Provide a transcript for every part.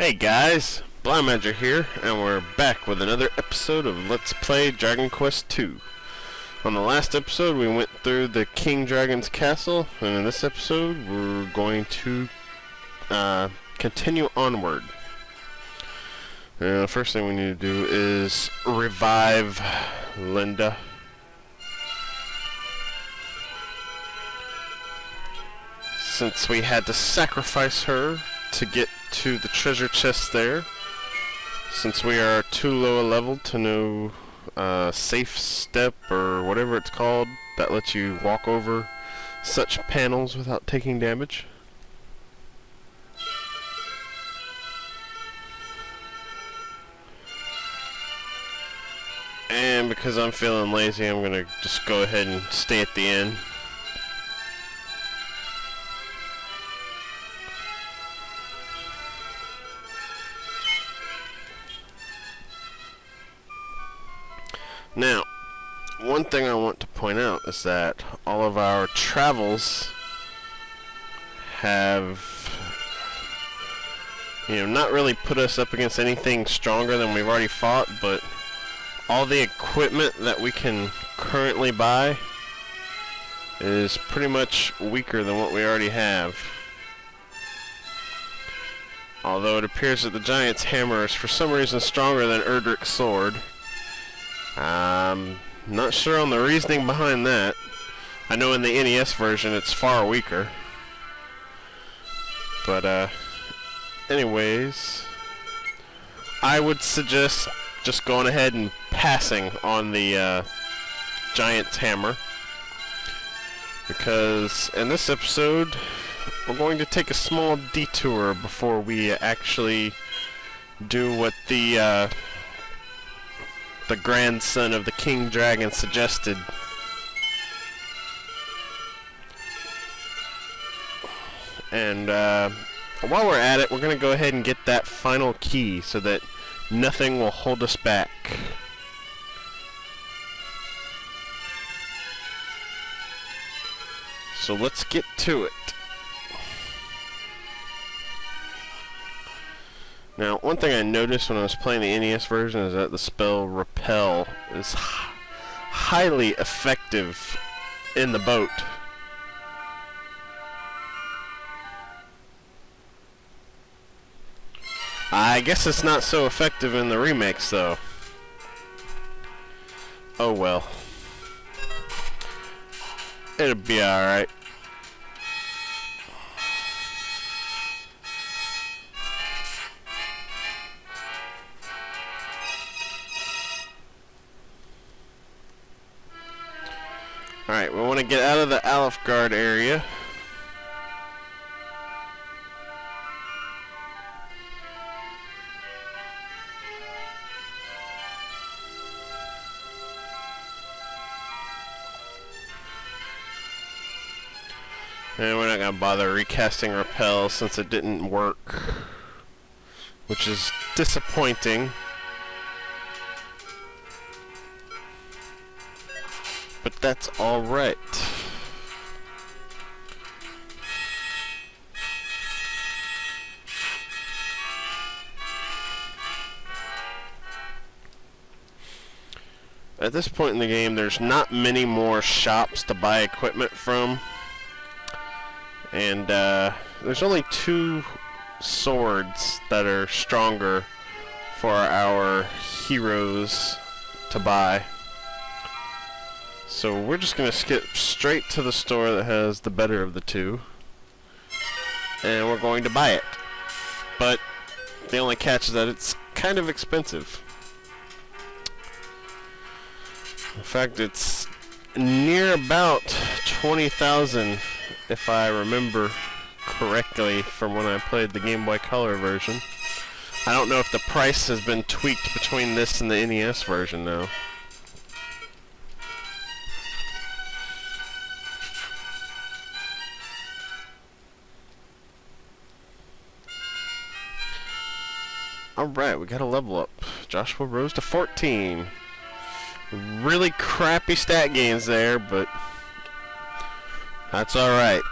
Hey guys, Blaumagier here, and we're back with another episode of Let's Play Dragon Quest II. On the last episode we went through the King Dragon's castle, and in this episode we're going to continue onward. The first thing we need to do is revive Linda. Since we had to sacrifice her to get to the treasure chest there, since we are too low a level to know safe step or whatever it's called that lets you walk over such panels without taking damage. And because I'm feeling lazy, I'm gonna just go ahead and stay at the end. Now, one thing I want to point out is that all of our travels have, not really put us up against anything stronger than we've already fought, but all the equipment that we can currently buy is pretty much weaker than what we already have. Although it appears that the giant's hammer is for some reason stronger than Erdrick's sword. I'm not sure on the reasoning behind that. I know in the NES version it's far weaker. But anyways, I would suggest just going ahead and passing on the giant's hammer, because in this episode we're going to take a small detour before we actually do what the grandson of the King Dragon suggested. And while we're at it, we're going to go ahead and get that final key so that nothing will hold us back. So let's get to it. Now, one thing I noticed when I was playing the NES version is that the spell Repel is highly effective in the boat. I guess it's not so effective in the remakes, though. Oh well. It'll be alright. Alright, we want to get out of the Alfgard area. And we're not going to bother recasting Repel since it didn't work, which is disappointing. But that's alright. At this point in the game, there's not many more shops to buy equipment from. And there's only 2 swords that are stronger for our heroes to buy. So we're just going to skip straight to the store that has the better of the 2. And we're going to buy it. But the only catch is that it's kind of expensive. In fact, it's near about 20,000 if I remember correctly from when I played the Game Boy Color version. I don't know if the price has been tweaked between this and the NES version though. Alright, we got a level up. Joshua rose to 14. Really crappy stat gains there, but that's alright.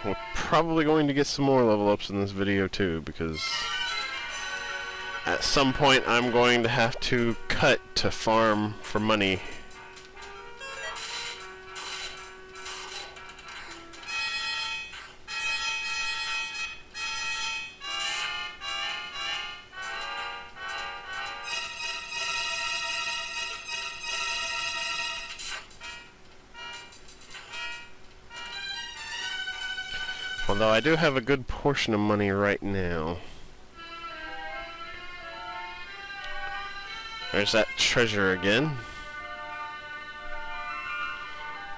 we're probably going to get some more level ups in this video too, because at some point I'm going to have to cut to farm for money. Although I do have a good portion of money right now. There's that treasure again.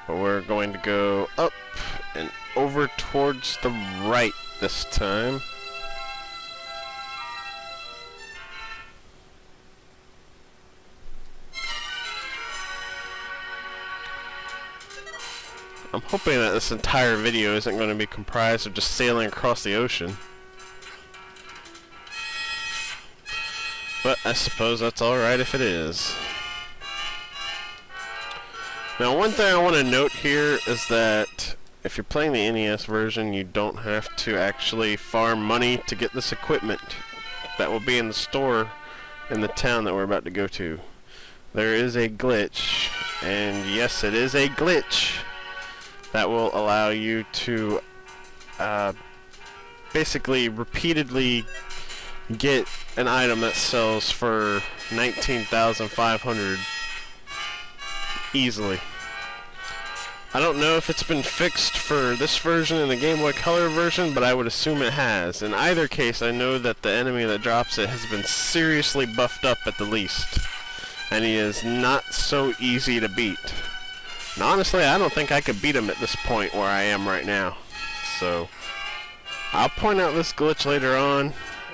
But we're going to go up and over towards the right this time. I'm hoping that this entire video isn't going to be comprised of just sailing across the ocean. But I suppose that's alright if it is. Now, one thing I want to note here is that if you're playing the NES version, you don't have to actually farm money to get this equipment that will be in the store in the town that we're about to go to. There is a glitch, and yes, it is a glitch that will allow you to basically repeatedly get an item that sells for 19,500 easily. I don't know if it's been fixed for this version and the Game Boy Color version, but I would assume it has. In either case, I know that the enemy that drops it has been seriously buffed up at the least, and he is not so easy to beat. And honestly, I don't think I could beat him at this point where I am right now. So, I'll point out this glitch later on,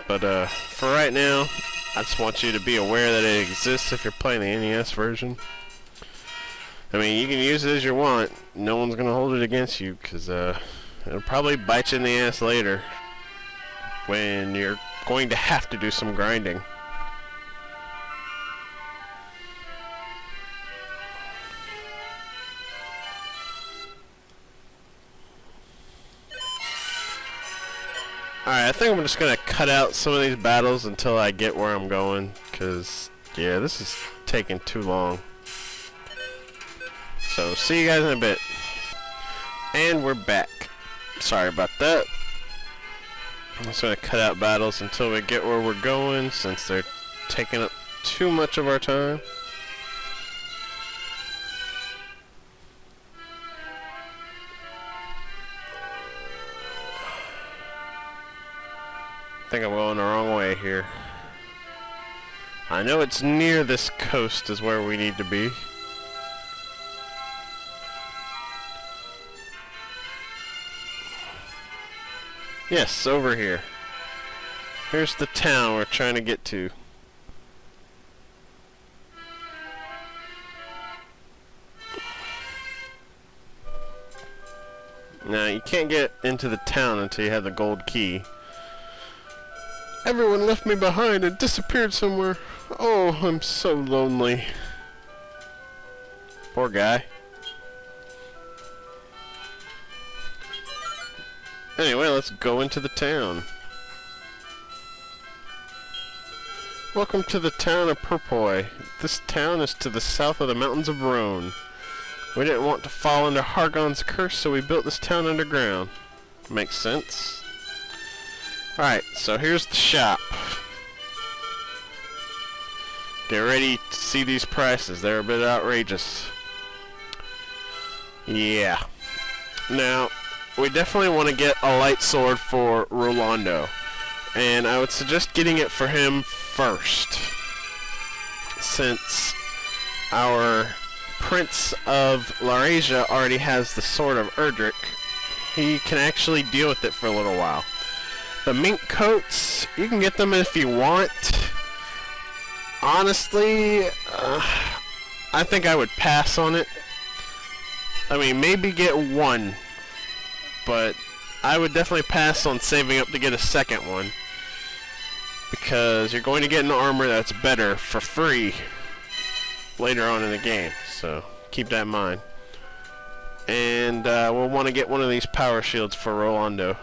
but for right now, I just want you to be aware that it exists if you're playing the NES version. I mean, you can use it as you want. No one's going to hold it against you, because it'll probably bite you in the ass later when you're going to have to do some grinding. Alright, I think I'm just going to cut out some of these battles until I get where I'm going, because, yeah, this is taking too long. So, see you guys in a bit. And we're back. Sorry about that. I'm just going to cut out battles until we get where we're going, since they're taking up too much of our time. I think I'm going the wrong way here. I know it's near this coast is where we need to be. Yes, over here. Here's the town we're trying to get to. Now, you can't get into the town until you have the gold key. Everyone left me behind and disappeared somewhere. Oh, I'm so lonely. Poor guy. Anyway, let's go into the town. Welcome to the town of Purpoi. This town is to the south of the mountains of Rhone. We didn't want to fall under Hargon's curse, so we built this town underground. Makes sense. Alright, so here's the shop. Get ready to see these prices. They're a bit outrageous. Yeah. Now, we definitely want to get a light sword for Rolando. And I would suggest getting it for him first, since our Prince of Laurasia already has the Sword of Erdrick. He can actually deal with it for a little while. The mink coats, you can get them if you want. Honestly, I think I would pass on it. I mean, maybe get one, but I would definitely pass on saving up to get a second one, because you're going to get an armor that's better for free later on in the game, so keep that in mind. And we'll want to get one of these power shields for Rolando.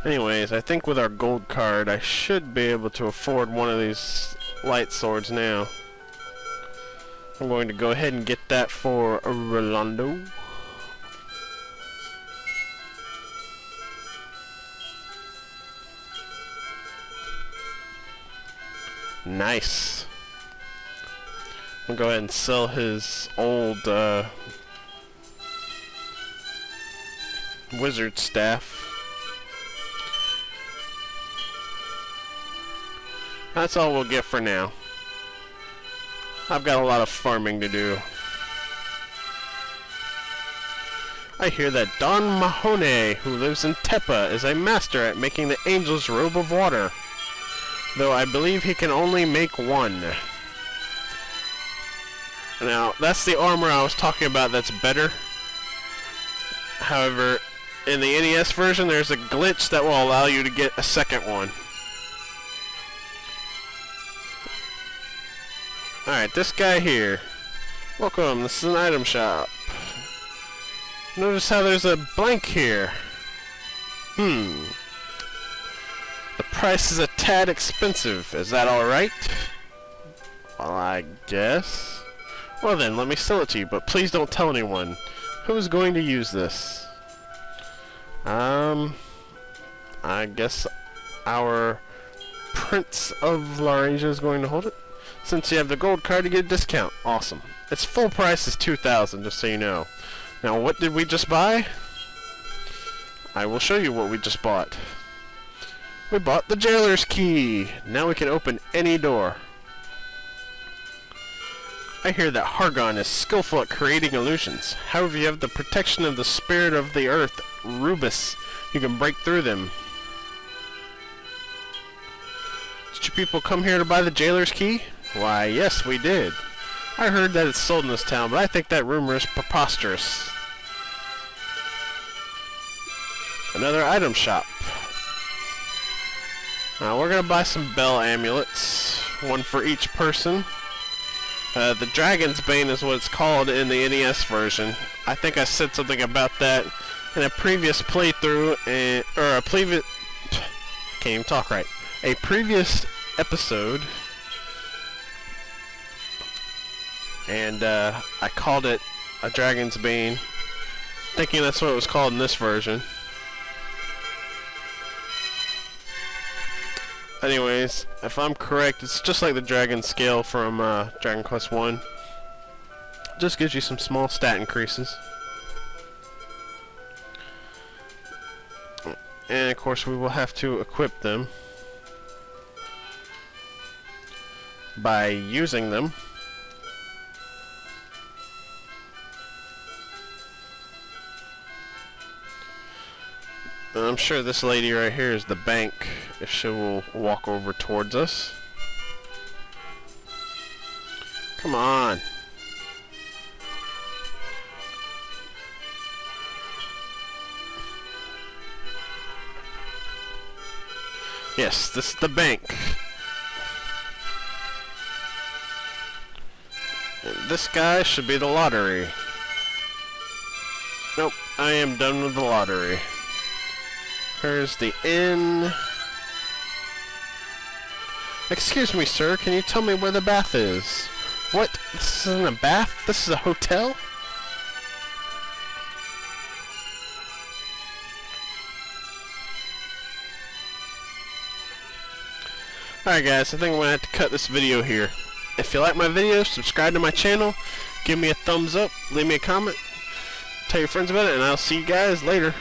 Anyways, I think with our gold card, I should be able to afford one of these light swords now. I'm going to go ahead and get that for Rolando. Nice. I'll go ahead and sell his old wizard staff. That's all we'll get for now. I've got a lot of farming to do. I hear that Don Mahoney, who lives in Tepa, is a master at making the angel's robe of water, though I believe he can only make one. Now, that's the armor I was talking about that's better. However, in the NES version, there's a glitch that will allow you to get a second one. Alright, this guy here. Welcome, this is an item shop. Notice how there's a blank here. The price is a tad expensive. Is that alright? Well, I guess. Well then, let me sell it to you, but please don't tell anyone. Who's going to use this? I guess our Prince of Laurasia is going to hold it. Since you have the gold card, you get a discount. Awesome. Its full price is 2,000, just so you know. Now, what did we just buy? I will show you what we just bought. We bought the jailer's key. Now we can open any door. I hear that Hargon is skillful at creating illusions. However, you have the protection of the spirit of the earth, Rubus. You can break through them. Did you people come here to buy the jailer's key? Why, yes, we did. I heard that it's sold in this town, but I think that rumor is preposterous. Another item shop. Now, we're going to buy some bell amulets. One for each person. The Dragon's Bane is what it's called in the NES version. I think I said something about that in a previous playthrough, or a previous... Can't even talk right. A previous episode. And I called it a Dragon's Bane, thinking that's what it was called in this version. Anyways, if I'm correct, it's just like the Dragon Scale from Dragon Quest 1. Just gives you some small stat increases. And of course we will have to equip them by using them. And I'm sure this lady right here is the bank, if she will walk over towards us. Come on. Yes, this is the bank. And this guy should be the lottery. Nope, I am done with the lottery. Here's the inn. Excuse me, sir, can you tell me where the bath is? What? This isn't a bath? This is a hotel? Alright guys, I think I'm going to have to cut this video here. If you like my video, subscribe to my channel, give me a thumbs up, leave me a comment, tell your friends about it, and I'll see you guys later.